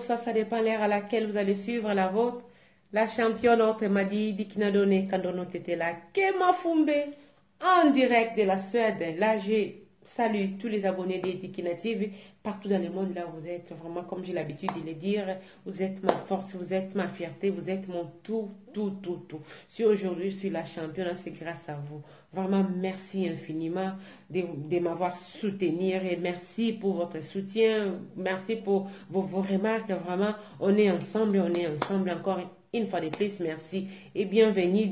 Ça dépend l'ère à laquelle vous allez suivre la vôtre. La championne autre m'a dit Dikina donné quand on était là. Kema Fumbe en direct de la Suède. Là, je salue tous les abonnés de Dikina TV partout dans le monde. Là, vous êtes vraiment, comme j'ai l'habitude de le dire, vous êtes ma force, vous êtes ma fierté, vous êtes mon tout. Si aujourd'hui je suis la championne, c'est grâce à vous. Vraiment, merci infiniment de m'avoir soutenu et merci pour votre soutien. Merci pour vos remarques. Vraiment, on est ensemble encore une fois de plus. Merci et bienvenue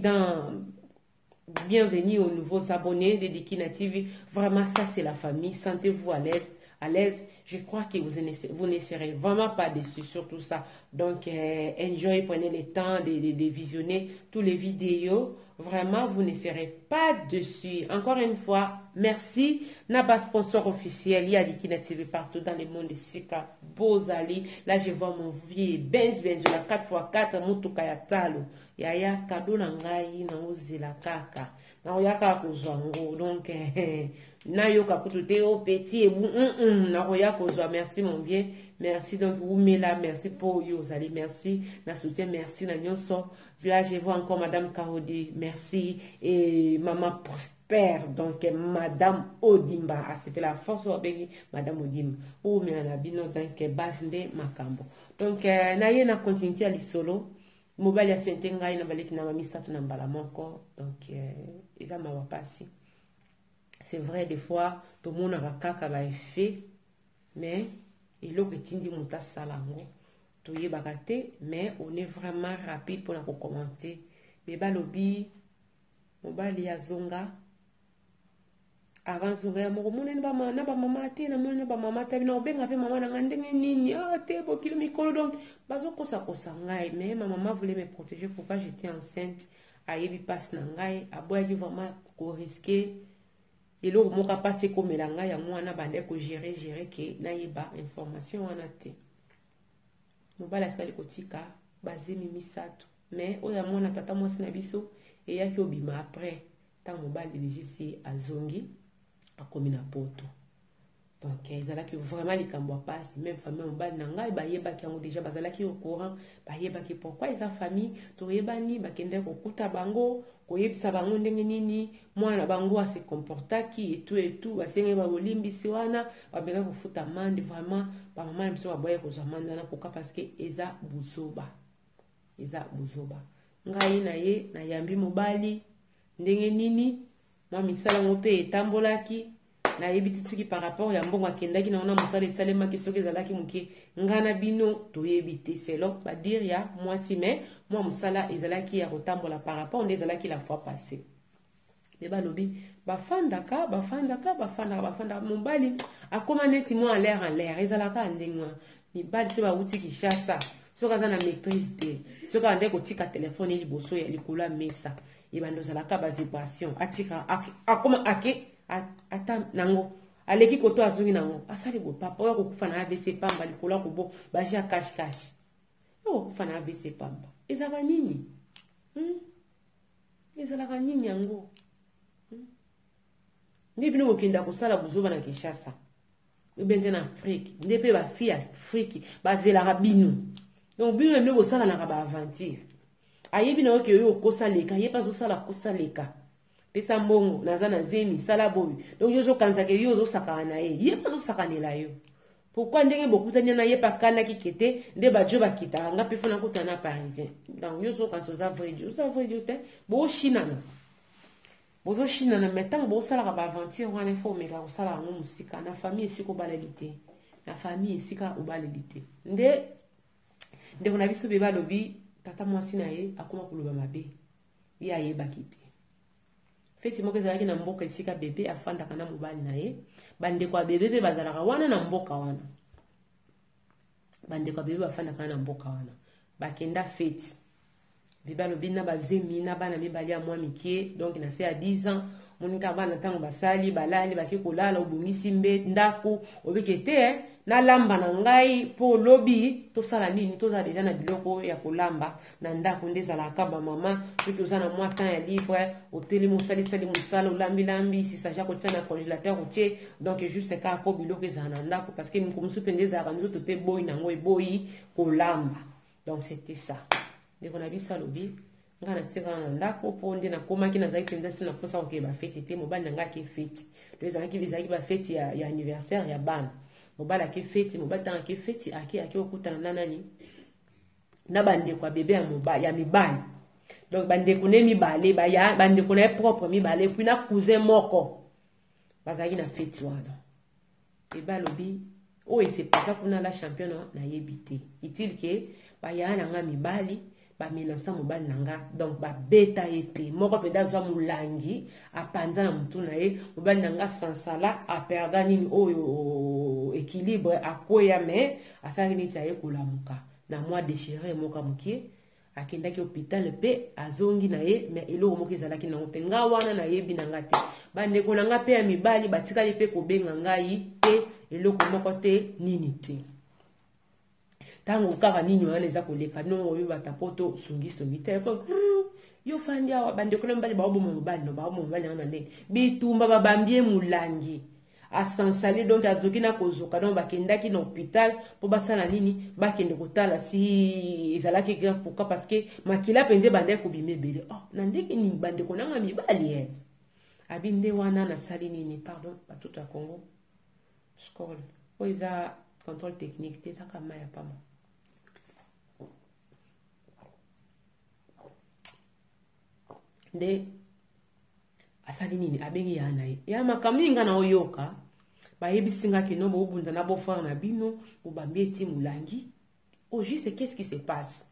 aux nouveaux abonnés de Dikina TV. Vraiment, ça c'est la famille. Sentez-vous à l'aise. Je crois que vous ne serez vraiment pas déçus sur tout ça. Donc, enjoy, prenez le temps de visionner tous les vidéos. Vraiment, vous ne serez pas déçus. Encore une fois, merci. Naba sponsor officiel, il y a Dikina TV partout dans le monde de Sika, Bozali. Là, je vois mon vieux Benz, la 4x4, Mutuka ya talo. Yaya, kado na ngai, na ozela kaka. Na oyaka kozwango. Donc, na yoka kutute o petit et na oyaka kozwa. Merci mon bien. Merci donc vous là, merci pour Yozali, merci na soutien, merci na nyonso. Là je vois encore Madame Karodi, merci et Maman Prosper, donc Madame Odimba, c'était la force ou Madame Odimba. Ou mais na bino donc basinde makambo. Donc na ye na continuité à l'isolo. Mobile ya sentenga ina baleki na mami sato na mbala moko. Donc eza mawa pasi. C'est vrai des fois tout le monde a kaka ba effet mais il est petit muta salango toye bakate mais on est vraiment rapide pour la commenter beba lobi mobali ya zonga avant zonga ya moko monene ba na ba mama te na monene ba mama te na obenga pe mama na ngandenge nini te bokilo mikolo donc bazo kosa ngai mais ma maman voulait me protéger pourquoi j'étais enceinte ayebi passe na ngai aboya ki vraiment ko risquer. Et là, on va passer comme l'anga, il y a moi, on a gérer, que naïba information en a té. On va la faire le kotika, basé mimi sato. Mais, on a mon tata moi sinabiso, et ya ki obima après, tant on va diriger si à zongi, à komina poto. Donc, ils ont que vraiment les cambois passent, même famille on va nanga, et bah yeba qui ont déjà basala qui au courant, bah yeba qui pourquoi ils ont famille, to yeba ni, bah kende ko kuta bango, ko yebisa bango ndenge nini, moi na bango a se comporta qui et tout, bah senge ba olimbi siwana, bah bega ko futa mande vraiment, bah maman aime so ba boya ko zamanda na pourquoi parce que eza buzoba, ngai na ye na yambi mobali, ndenge nini, moi misala ngope etambolaki. Na yebiti tuki par rapport ya mbongo akendaki na ona musala esalema ki soki ezalaki muke ngana bino toyebite selo ba dire ya moi si mais moi musala ezalaki ya kotambola par rapport on ezalaki la fois passée beba lobi bafandaka mobali akoma neti moi en l'air ezalaka ndengwa mibali so ba uti kishasa soka za na maîtrise de soka ande kotika téléphone liboso ya likolo mesa ebando zalaka ba vibration atika akoma ake ata nango aleki koto azungi nango asali bo papa oya kokufa na ABC pamba likola kobo baja cash yo kokufa na ABC pamba ezaka nini ezalaka nini yango ndi bino bokenda kosala buzoba na Kinshasa ebende na Afrique ndi pe ba fille Afrique bazelaka bino donc bino bino bosala na ba aventure ayebi na oke yo kosa leka ye pas osala kosa leka pesa mbongo naza na zemi sala boyu donc yo zo kanza ke yo zo sakana na ye pas osakanela yo pourquoi ndenge bokutani na ye pa kana kikete nde ba jo bakita nga pe fona kutana parisien donc yo zo kanso za vrai Dieu te bo shinana bozo shinana mettang bo sala ka ba aventure wana fo meka ko sala ngo musika na famille siko balalite na famille sika obalalite nde kuna biso beba lobi tata mwasi na ye akoma kuluba mabe ya ye bakite feti moko ezalaki na mboka esika bebe afandaka na mobali na ye bandeko ya bebe pe bazalaka wana na mboka wana bandeko ya bebe bafandaka na mboka wana bakenda feti bebe alobi na bazemi na bana mibali ya mwa mikie donc na se ya 10 ans monika bana ntango basali balali baki kolala obungisi mbe ndako obike te na lamba na ngai po lobi tosala nini toza deja na biloko ya kolamba na ndako nde ezalaka bamama soki oza na mwa temps ya libre otelemi osalisali mosala olambi sisage kotia na congélateur otie donc juste kaka po biloko ezala na ndako parce que mosu mpe nde ezalaka nzoto mpe boyi nango eboyi kolamba donc c'était ça ndeko na biso alobi nga na tika na ndako po nde nakomaki nazalaki mpenza so naposa kokeba feti te mobali na nga ke feti to ezalaki ba feti ya anniversaire ya bana mobali ake feti mobali tanga ke feti ake okutana na nani na bandeko ya bebe ya mibali donc bandeko ne mibale bandeko na ye propre mibale puis na cousin moko bazalaki na feti wana bebe alobi oyo esepasa kuna la championne na yebi te itili ke baya na nga mibali bamenasa mobali na nga donc babeta ye pe moko mpe dazwa molangi apanza na mutu na ye mobali na nga sansala aperda nini oyo équilibre akoya me asalaki neti aye kolamuka na mwa déchiré moka mokie akendaki hôpital mpe azongi na ye me eloko moko ezalaki nango te nga wana nayebi na nga te bandeko na nga mpe ya mibali batikali mpe kobenga ngai te eloko moko te nini te tango kaka nini wana eza koleka nongo oyo batapoto sungi telefone yo fandi awa bandeko na mibali baoboma mobali no baoboma mobali yango na ndenge bitumba babambie molangi asansale donc azoki na kozoka donc bakendaki na hôpital po basala nini bakende kotala si ezalaki grave pourquoi parce que makila penze bandeko bima ebele na ndenge nini bandeko nanga mibali ye abi nde wana nasali nini pardon batuto ya Congo skol oyo eza contrôle technique te ezaka mai ya pama nde asali nini abengi ya na ye ya makambo ninga na oyoka bayebisinga ke no bobunda na bofara na bino bobambi eti molangi au juste qu'est-ce qui se passe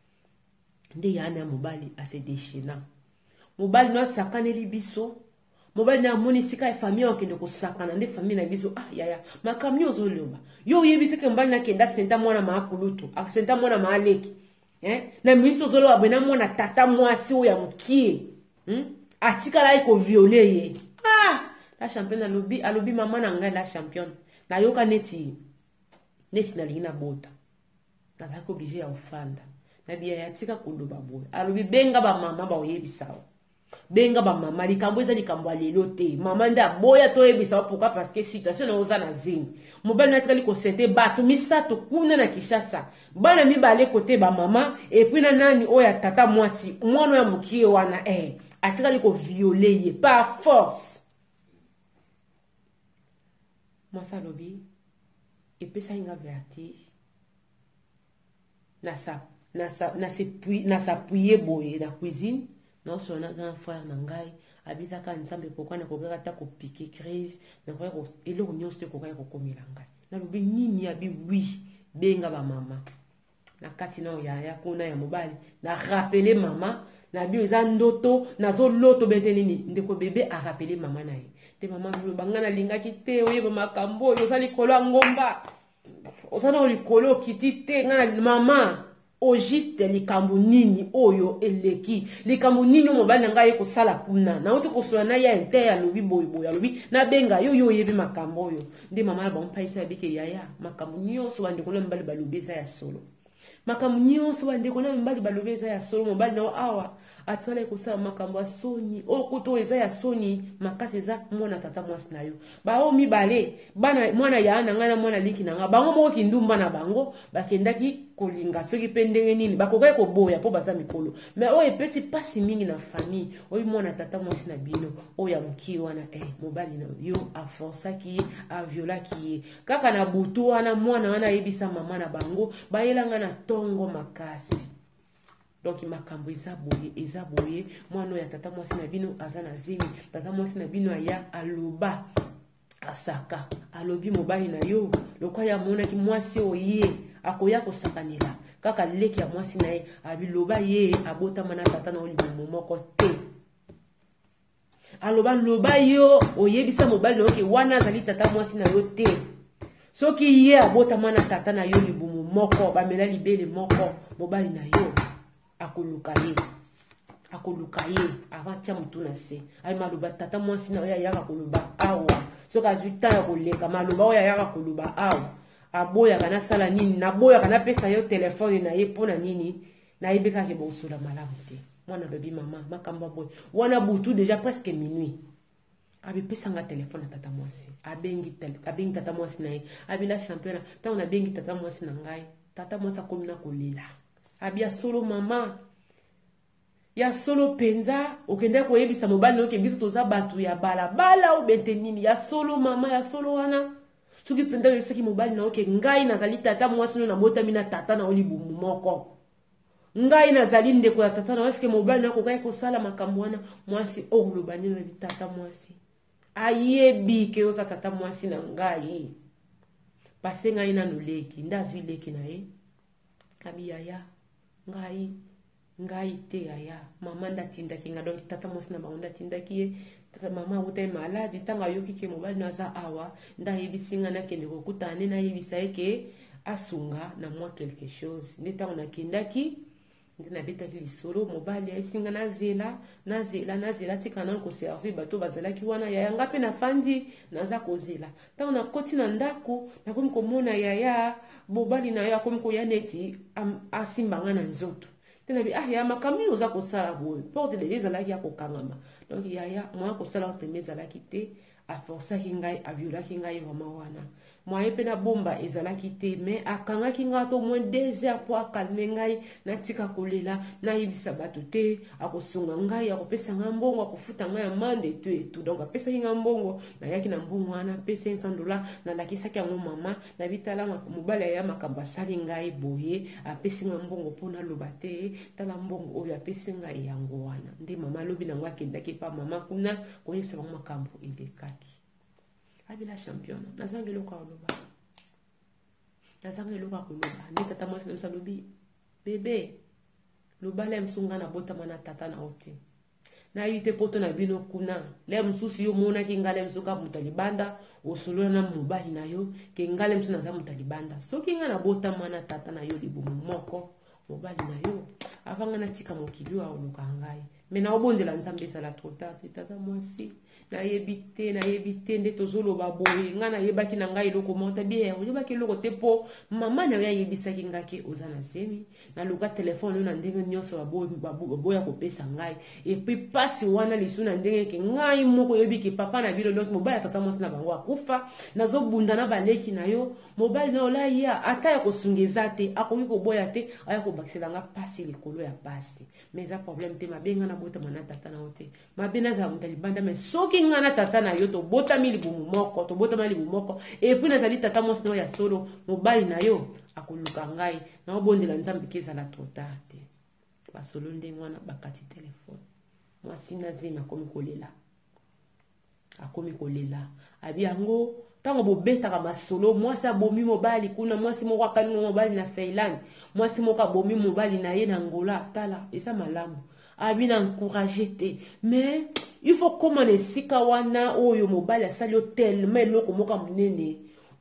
nde ya na mobali ase déchaînant mobali no sakaneli biso mobali na moni sika famille okende ko sakana nde famille na biso yaya makambo ozoloba yo yebi te ke mobali na kenda senta mwana maakulutu senta mwana maaleki na miso zoloba bena mwana tata mwasi oya mukie atikala iko violer ye la championne alobi mama na ngai la championne na yoka neti na lingina bota nazaki obligé ya ofanda na biya ya tika koloba boye alobi benga ba mama ba oyebisawo benga ba mama likambo eza likambo alelo te mama nda boya to yebisawo pourquoi parce que situation na oza na zini mobali na tikali kosente bato misato kuna na Kishasa bana mibale kote ba mama et puis na nani oya tata mwasi mwana ya mukie wana atikali ko violer ye par force mwasa lobi epesa inga vertige na s'appuyer boye na cuisine non so na grand frère na ngai abitaka nsambe pourquoi na kokaka ta ko piquer crise na ko eloko nyonso te kokaka ko komela ngai na lobi nini abi oui benga ba mama na kati na ya kuna ya mobali na rappeler mama na bi za ndoto na zo loto bete nini ndeko bebe a rappeler mama na ye de mama bangana lingaki te oyeba makambo oyo sali kolo ngomba osana likolo kiti te ngana mama o juste likambo nini oyo eleki likambo nini mobali na ngai ko sala kuna na oto ko sola na ya ente ya lobi boy lobi na benga yo yebi makambo oyo nde mama ba mpaisa bike yaya makambo nyonso bande ko na mbali balobeza ya solo makambo nyonso bande ko na mbali balobeza ya solo mobali na awa atala ekosala makambo ya soni o koto eza ya soni makasi eza mwana tata mwasi na yo bao mibale bana mwana ya na ngana mwana liki na nga bango moko kindumba na bango bakendaki kolinga soki pe ndenge nini bakokai koboya po baza mikolo mais o epesi pasi mingi na famille oyi mwana tata mwasi na bino oyo ya moki wana mobali na yo aforçaki ye aviolaki ye kaka na butu wana mwana wana ayebisa mama na bango bayelanga na tongo makasi. Donc makambo eza boye mwana ya tata mwasi na bino aza na zemi tata mwasi na bino aya aloba asaka alobi mobali na yo lokwa ya mona ki mwasi oye akoya kosakanela kaka leki ya mwasi na ye abiloba ye abota mana tata na olimu moko te aloba loba yo oyebisa mobali na yo ke wana azali tata mwasi na yo te soki ye abota mana tata na yo libumu moko bamela libele moko mobali na yo akoluka ye avant tia mutu na se ay maluba tata mwasi na yo yaka koluba awa soki azwi temps ya koleka maloba oyo yaka koluba awa aboyaka nasala nini naboyaka napesa yo telefone na ye mpona nini nayebekaki bosola malamu te mwana bebi mama makambo boye wana butu déjà presque minuit abipesanga telefone na tata mwasi abengi tata mwasi na ye abila championnat ntango nabengi tata mwasi na ngai tata mwasi akomi na kolela abi ya solo mama ya solo penza okende koyebisa mobali noke biso toza batu ya balabala o bente nini ya solo mama ya solo wana soki penda yosaki mobali na oke ngai nazali tata mwasi no na botami na tata na olibumu moko ngai nazali ndeko ya tata na eske mobali na kokai kosala makambo wana mwasi oloba nini na tata mwasi ayebi ke oza tata mwasi na ngai pase ngai na noleki ndazwi leki na ye abi yaya ngai te yaya mama ndatindaki nga donc tata mwasi na bango ndatindaki ye tata mama utai maladi tanga yoki ke mobali naza awa ndayebisi nga nakende kokutana ne nayebisa ye ke asunga na mwa quelque chose nde ntango nakendaki nde nabetaki lisolo mobali ayebisi nga nazela tika nano koservi bato bazalaki wana yaya nga mpe nafandi naza kozela ntango nakoti na ndako nakomi komona yaya mobali na yo akomi koya neti asimbanga na nzoto tenabi ya makambo oza kosala boye porte de ezalaki ya kokangama donc yaya mwa kosala oteme ezalaki te aforçaki ngai aviolaki ngai vraiment wana moye mpe na bomba ezalaki te mais akangaki ngai to moins 2 heures po akalme ngai natika kolela nayebisa bato te akosunga ngai akopesa ngai mbongo akofuta ngai amande to etu donc apesaki ngai mbongo nayaki na mbongo wana pesa $500 nalakisaki yango mama nabitala mobali ya makambo asali ngai boye apesi ngai mbongo mpo naloba te tala mbongo oyo apesi ngai yango wana nde mama alobi nango akendaki pa mama kuna koyebisa bango makambo elekaki abila champion nazangi loka oloba ni tata mwasi na msalobi bebe lobala msunga na botama na tata na oti na yite poto na bino kuna le msusi yo mona ki ngale msuka mutalibanda osolo na mobali na yo ke ngale msu na za mutalibanda soki nga na botama na tata na yo libumu moko mobali na yo avanga na tika mokili wa oluka ngai mena obondela nzambe ezala trop tard tata mwasi nayebi te nde tozoloba boye nga nayebaki na ngai eloko mota bien oyebaki eloko te po mama na yo ayebisaki nga ke oza na zemi naluka telefone oyo na ndenge nyonso baboya kopesa ngai epuis pasi wana lisu na ndenge ke ngai moko oyebi ke papa na bino donc mobali ya tata mwasi na bango akufa nazobunda na baleki na yo mobali na yo laya ata ya kosunga eza te akoki koboya te aya kobakisela nga pasi likolo ya pasi mais eza problème te mabenga na botama na tata na yo te mabe nazala moto libanda mais soki nga na tata na yo tobotami libumu moko epuis nazali tata mwasi na yo ya solo mobali na yo akoluka ngai na obondela nzambe ke ezala trop tard te basolo ndenge wana bakati telefone mwasi na zemi akomi kolela abi yango tango bobetaka basolo mwasi abomi mobali kuna mwasi moko akalinga mobali na Feiland mwasi moko abomi mobali na ye na Angola tala eza malamu abi na encourager te mais il faut comment esika wana oyo mobali asali yo tellement eloko moko munene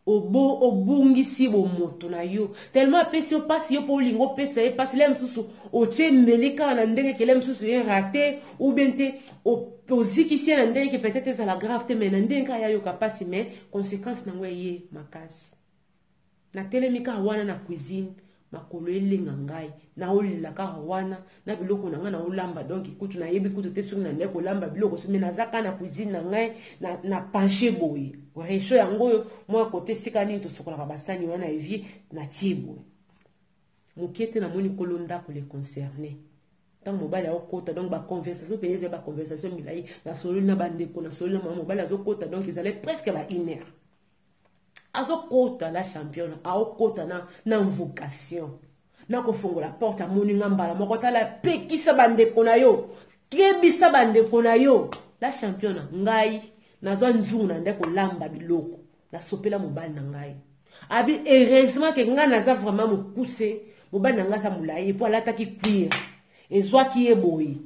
obungisi bomoto na yo tellement apesi yo pasi yo po olingo opesa ye pasi le msusu otie mbeli kaka na ndenge ke le msusu ye rate ou bien te ozikisi ye na ndenge ke peut-être ezala grave te mais na ndenge kaka yayoka pasi mais conséquence nango eye makasi natelemi kaka wana na cuisine makolo elenga ngai na olaka wana na biloko na nga na olamba donc kutu na yebi kutu te soki na ndeko lamba biloko soki na zaka na cuisine na ngai na pencher boye recho yango moi côté sika nini to sokola basani wana evie na tie boye mokete na moni kolonda pour les concerner tant mobile a okota donc ba conversation payé ba conversation milai na solo na bandeko na solo na mobile azokota donc ils allaient presque ba 1 heure azokota la championne aokota na vocation na kofongola porte amoni ngambala moko tala pekisa bandeko na yo kebisa bandeko na yo la championne ngai nazwa nzungu na ndeko lamba biloko na sopela mobile na ngai abi heureusement que nga naza vraiment mokuse mobile na nga sa mulai po alataki cuir ezwaki eboyi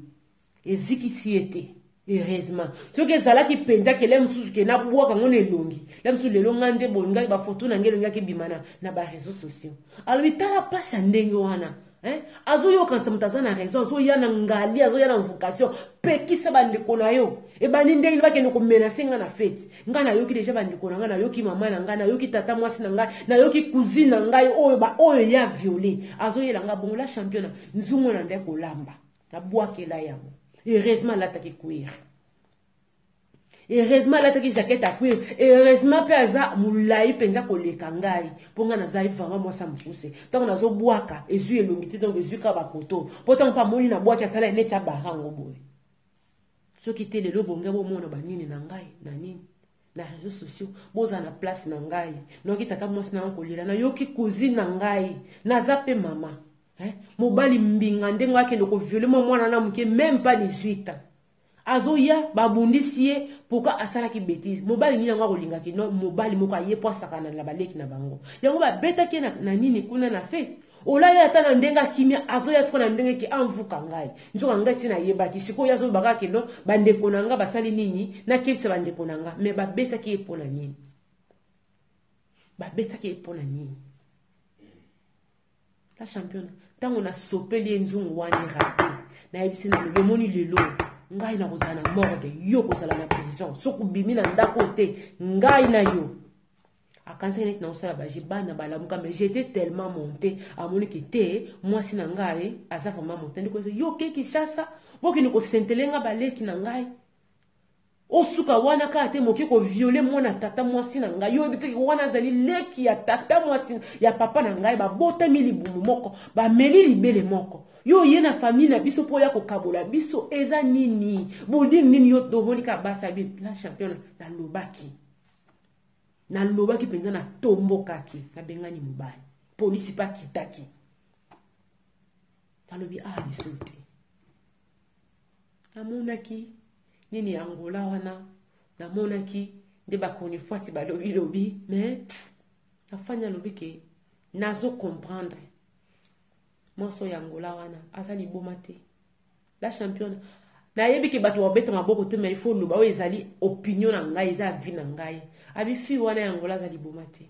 ezikisi ete heureusement soki ezalaki penza ke lem susu ke na bwaka ngone elongi lem susu lelo ngande bonga ba photo na ngelo ngaki bimana na ba réseaux sociaux alors itala pasa ndenge wana azo yo kansa mutazana raison azo yana ngali azo yana vocation pekisa bandeko na yo e bani ndenge bakende ko menacer nga na fête nga na yoki déjà bandeko na nga na yoki mama na nga na yoki tata mwasi na nga na yoki cousine na nga oyo ya violer azo yela nga bongo la championne nzungu na ndeko lamba na bwakela yango heureusement la taki cuir heureusement la taki jaquette à cuir heureusement pe aza mulai penza koleka ngai ponga na zali vraiment moi ça me pousse donc nazo bwaka ezu elongiti donc ezu ka ba poto pourtant pas moni na bwaka sala neta barango boy soki te lelo bonga bo mona banini na ngai na nini na réseaux sociaux boza na place na ngai noki tata mwasi na kolila na yoki cousine na ngai na zape mama mobali mbinga ndengo akende ko violer mwana na muke même pas 18 ans azoya babundisi ye pourquoi asala ki bêtise mobali ni yango kolinga ki no mobali moko aye po sakana na baleki na bango yango ba beta ki na nini kuna na fête ola ya tana ndenga kimia azoya siko na ndenge ki anvuka ngai nzoka ngai sina yeba ki siko yazo baka ki no bandeko nanga basali nini na kipse bandeko nanga mais ba beta ki epona nini ba beta ki epona nini la championne tango na sopeli nzungu wani raté na ebisi na le moni lelo ngai na kozana morgue yo kozala na prison soku bimi na ndako te ngai na yo akansa net na osala ba jibana balamuka mais j'étais tellement monté à moni ki te moi sina ngai asa vraiment monté ndiko yo keki chasa boki niko sentelenga baleki na ngai osuka wana ka te moki ko violer mwana tata mwasi na ngai yo biteki wana zali leki ya tata mwasi ya papa na ngai ba bota milibumu moko ba meli libele moko yo ye na famille na biso po ya ko kabola biso eza nini bolding nini yo do monika basa bi la championne na lobaki penza na tombokaki na bengani mobali police pa kitaki talobi bisote amonaki nini Angola wana na monaki nde bakoni fuati balobi mais afanya lobi ke nazo comprendre moso ya Angola wana azali bomate la championne na yebi ke bato wabeta maboko te mais il faut loba o ezali opinion na ngai eza vie na ngai abi fi wana ya Angola azali bomate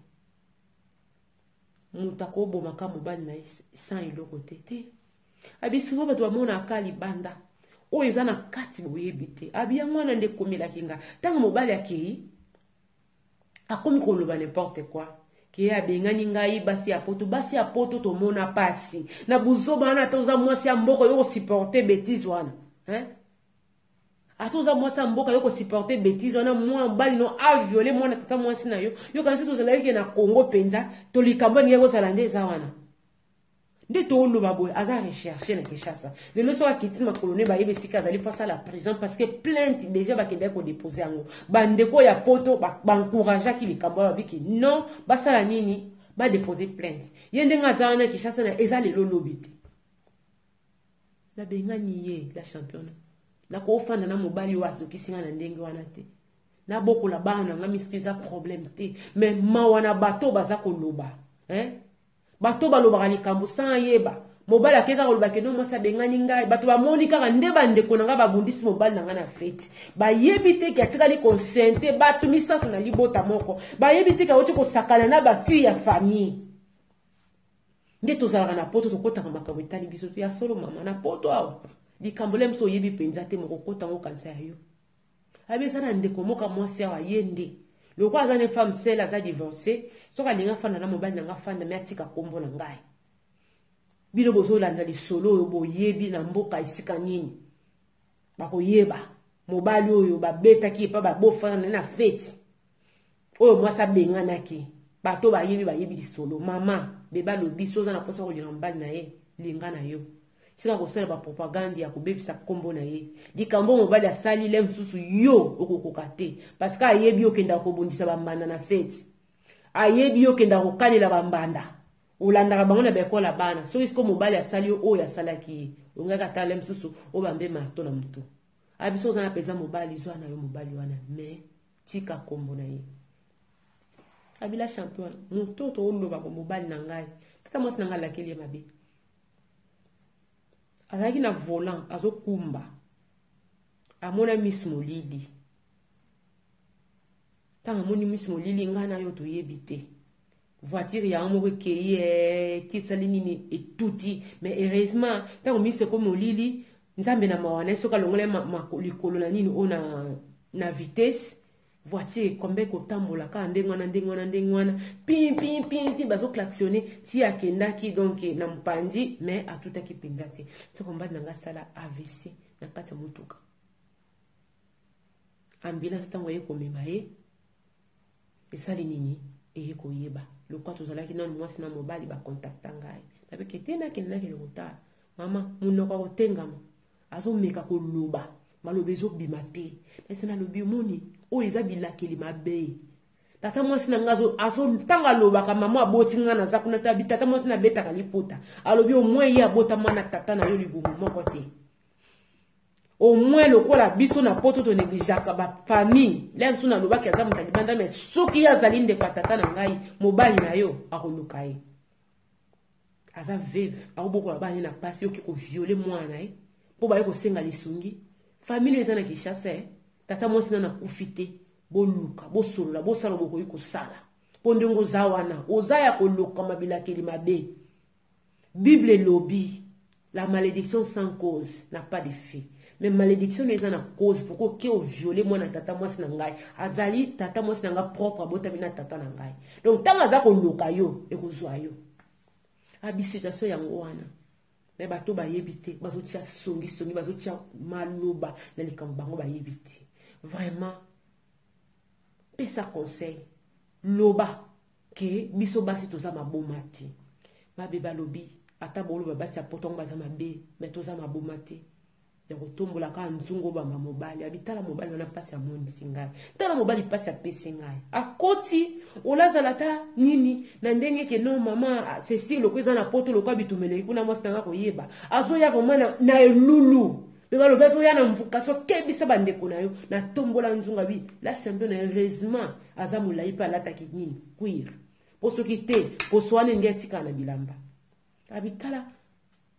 mutako bomaka mobali na sans iloko te abi souvent bato bamona akali banda o eza na kati boyebi te abi ya mwana nde komela kinga tanga mobali akei akomi koloba n'importe quoi ke abengani ngai basi ya poto to mona pasi na buzoba na toza mwasi ya mboko yo supporter bêtise wana atoza mwasi ya mboka yo ko supporter bêtise wana mwa bali no a violer mwana tata mwasi na yo kanisi to zalaki na Congo penza to likamba ngi ko zalande za wana nde to loba boy aza rechercher na keshasa le leso akiti ma colonie ba yebe sika zali face à la prison parce que plainte déjà ba kende ko déposer yango bandeko ya poto ba encourager ki likamba ba biki non basala nini ba déposer plainte yende ngaza na keshasa na eza le lobité na bengani ye la championne na ko fanda na mobali wa sokisinga na ndenge wana te na boko la bana ngami c'est problème te mais ma wana bato baza ko loba bato balobaka likambo sans yeba mobali akeka koloba ke no mwasi abengani ngai bato bamoni kaka nde bandeko na ngai babundisi mobali na ngai na fete bayebi te ke atikali consente bato misato na libota moko bayebi te ke awuti kosakana na bafille ya famille nde tozalaka na poto tokotaka makambo etali biso ya solo mama na poto awa likambo le mso oyebi penza te moko kotango kanisa ya yo abi eza na ndeko moka mwasi awa ye nde loko aza ne femme seule aza divorcée soka linga fanda na mobali na nga fanda me atika kombo na ngai bino bozolanda lisolo oyo boyebi na mboka esika nini bakoyeba mobali oyo babetaki epa babofana na feti oyo mwasi abenganaki bato bayebi lisolo mama beba lobi soza na posa kolinga mobali na ye linga na yo sika kosala bapropagande ya kobebisa kombo na ye likambo mobali asali le mosusu yo okokoka te parce que ayebi okenda kobundisa bambanda na feti ayebi okenda kokanela bambanda olandaka bango na bekola bana soki siko mobali asali oyo asalaki ye ongaka ata le mosusu oyo bambe marto na motu abiso oza na peza mobali zwa na yo mobali wana me tika kombo na ye abila champion moto to oloba ko mobali na ngai tata mwasi na ngai lakeli ye mabe azalaki na volant azokumba amona Miss Molili tanga moni Miss Molili ngai na yo toyebi te voiture ya moko keye tisali nini etuti mais heureusement tango Miss ko Molili nzambe na mawana soka longole likolo na nini ona na vitesse voiture kombe ko tambola ka ndengwana pim pim pim ti bazo klaxonner ti akendaki donc na mpandi mais atutaki penza te so komba nanga sala AVC na kata mutuka ambulance tango yeko mema ye esali nini eye koyeba lokwa tozalaki nanu mwasi na mobali ba contacta ngai tabe ketena kinana ke lokota mama munoko kotengama azomeka koloba maloba ezobima te ese na lobi moni oyo eza bilakeli mabe tata mwasi na nga azotanga alobaka mama aboti nga na zakuna tabi tata mwasi na betaka liputa alobi au moins ye abota mwana tata na yo libumu moko te au moins lokola biso na poto to neglijaka ba famille lem suna lobaki aza mutali banda mais soki azali ndeko tata na ngai mobali na yo akoluka ye aza veuve akobokola bana na pasi yoki ko violer mwana ye po ba ko senga lisungi famille eza na Kinshasa tata mwasi na kufite boluka bosolola bosala bokoyi kosala po ndenge za wana oza ya koluka mabilakeli mabe Bible lobi la malédiction sans cause n'a pas de fait mais malédiction eza na cause pourquoi ke o violer mwana tata mwasi na ngai azali tata mwasi na ngai propre abota bina tata na ngai donc tanga za koluka yo ekozwa yo abi situation yango wana mais bato bayebi te bazotia songi bazotia maloba na likambo bango bayebi te vraiment pesa conseil loba ke biso basi toza maboma te babeba lobi ata boloba basi apotongo baza mabe mais toza maboma te ya kotombola ka nzungo bamba mobali abitala mobali wana pasi ya monisi ngai tala mobali pasi ya pesi ngai akoti olazala ta nini na ndenge ke no mama Cécile lokweza na poto lokwa bitumele kuna mwasi nanga koyeba azoya vraiment na elulu beba lobi azoya na mvuka so kebisa bandeko na yo na tombola nzunga bi la champion heureusement aza molai pa alataki nini cuir po soki te po soane nge atika na bilamba abitala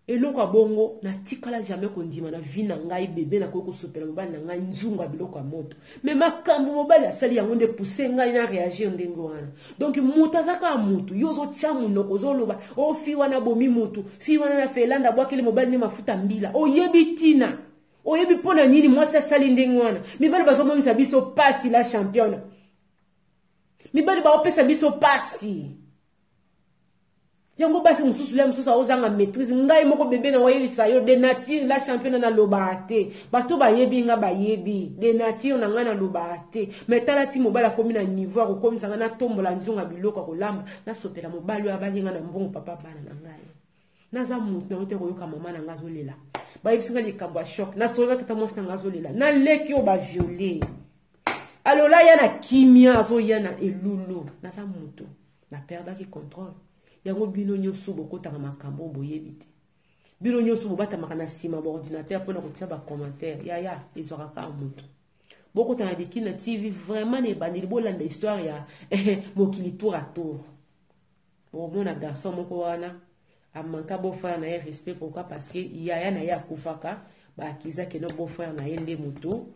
eloko abongo na tikala jamais kondima na vie na ngai bébé na koyo kosopela mobali na ngai nzunga biloko ya moto mais makambo mobali asali yango nde pousse ngai na réagir ndenge wana donc mutu azaka mutu yo ozotia munoko ozoloba o fi wana bomi mutu fi wana na felanda bwakeli mobali ne mafuta mbila oyebi tina oyebi pona nini mwasi asali ndenge wana mibali bazomonisa biso pasi la championne mibali baopesa biso pasi yango basi mususu le mususu ozanga maîtrise ngai moko bébé na wayebisa yo de nature la championne na lobate bato bayebi nga bayebi de nature na nga na lobate mais tala ti mobala komi na niveau ko komisa nga na tombola nzunga biloko kolamba na sopela mobali abali nga na mbongo papa bana na ngai naza mutu na ote koyoka mama na nga zolela bayebisa nga likambo ya choc na sola tata mwasi na nga zolela na leki o ba violer alola ya na kimia azo ya na elulu naza mutu na perdaki contrôle yango bino nyonso bokotaka makambo boyebi te bino nyonso bobatamaka na nsima ba ordinateur mpona kotia ba commentaire ya ezwaka ka moto bokotana Dekina TV vraiment ne bandeli bolanda histoire ya mokili tour à tour bomona garçon moko wana amanka beau-frère na ye respect pourquoi parce que yaya na ye akufaka baakiza ke no beau-frère na ye nde moto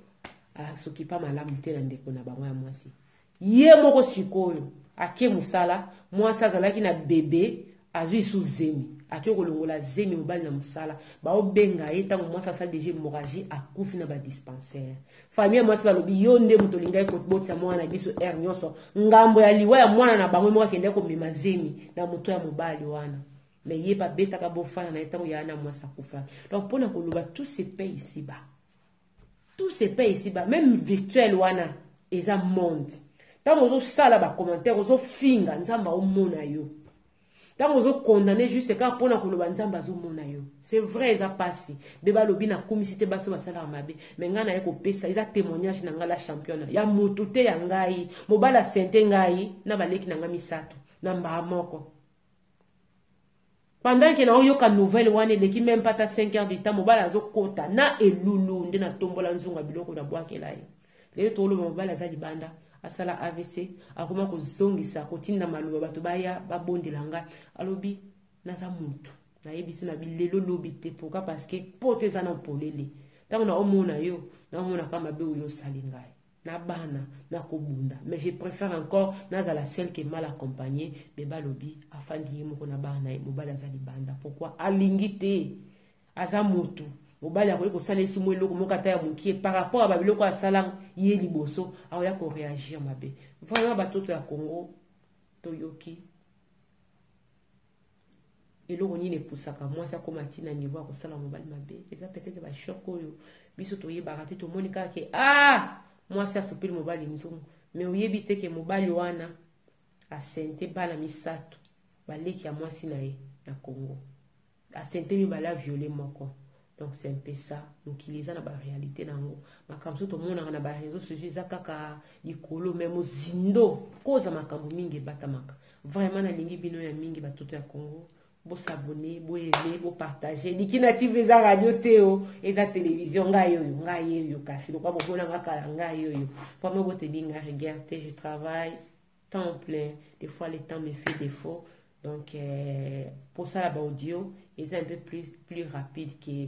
asokipa malamu te na ndeko na bango ya mwasi ye moko sikoyo ake musala mwasi azalaki na bebe azwi isu zemi ake kolongola zemi mobali na musala baobenga ye ntango mwasi asali deja hémorragie akufi na badispensaire famille ya mwasi balobi yo nde moto olingai kobotisa mwana na biso aire nyonso ngambo ya liwa ya mwana na bango moko akende komema zemi na moto ya mobali wana mais il pas bêta ka bofana na etango ya na moi ça kufa. Donc pour na koloba tout se paye ici bas. Tout se paye ici bas, même virtuel wana eza monde. Tant ozo sala ba commentaire ozo finga nzamba o mona yo. Tant ozo condamner juste car pour na koloba nzamba zo mona yo. C'est vrai eza passé. Beba lobi na communauté baso basala mabe. Mais ngana yeko pesa eza témoignage na ngala championnat. Ya motute ya ngai, mobala sente ngai na baleki na ngami sato na mba moko. Pendant que na yoka nouvelle wane leki même pas ta 5 heures du temps mobala zo kota na elulu nde na tombola nzunga biloko na bwakela ye. Leo tolo mobala za libanda asala AVC akoma ko zongisa kotinda maluba bato baya babondela nga alobi naza mutu na yebisi na bilelo lobi te pourquoi parce que pote za na polele tango na omona yo na omona kama be yo salingai na bana na kobunda mais je préfère encore nazala celle qui est mal accompagnée beba lobi afandi moko na bana e mobala za libanda pourquoi alingi te aza mutu mobali akoki kosala esumu eloko moko ata ya mokie par rapport à babiloko asala ye liboso akoya koréagir mabe vraiment batoto ya Congo toyoki eloko nini epusaka mwasi akoma ntina niveau ya kosala mobali mabe eza peut-être bachoc oyo biso toyebaka te tomoni kaka ke mwasi asopeli mobali nzungu mais oyebi te ke mobali wana asente bana misato baleki ya mwasi na ye na Congo asente mibala violé moko. Donc c'est un peu ça. Donc il y a la réalité nango. Makamso to mona na ba réseaux sociaux zakaka likolo même zindo koza makambo mingi batamaka. Vraiment na lingi bino ya mingi batoto ya Congo. Bo s'abonner, bo aimer, bo partager. Dikina TV za radio teo et za télévision ngayo yo kasi. Donc ba bona ngaka ngayo yo. Vraiment bo te binga regarder, je travaille temps plein. Des fois le temps me fait défaut. Donc, pour ça, la audio est un peu plus rapide que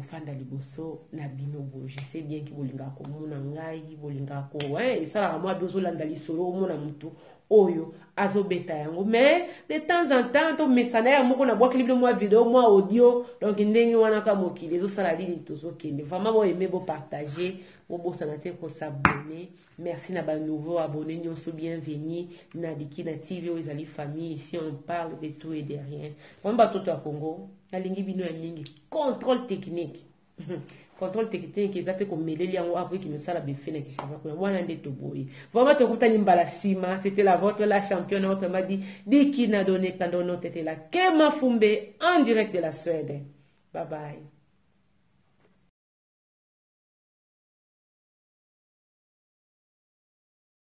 fan d'Aliboso Nabinobo. Je sais bien que Bolinga ko mona ngai, Bolinga ko et ça la moi besoin landali solo mona mutu oyo azobeta yango mais de temps en temps to mesana ya moko na bwa clip de moi vidéo moi audio donc ndenge wana ka mokili zo sala lili tozo kende vraiment bo aimer bo partager bo sanate ko s'abonner merci na ba nouveau abonné nyonso bienvenue na Dikina TV aux ali famille ici on parle de tout et de rien on ba toto ya Congo alingi bino ya mingi contrôle technique contrôle technique ezate ko meleli yango avant qui me sala befene ki chava ko wana ndeto boye vraiment te kuta nimbala sima c'était la votre la championne votre m'a dit Dikina donné quand on était là Kema Fumbe en direct de la Suède. Bye bye.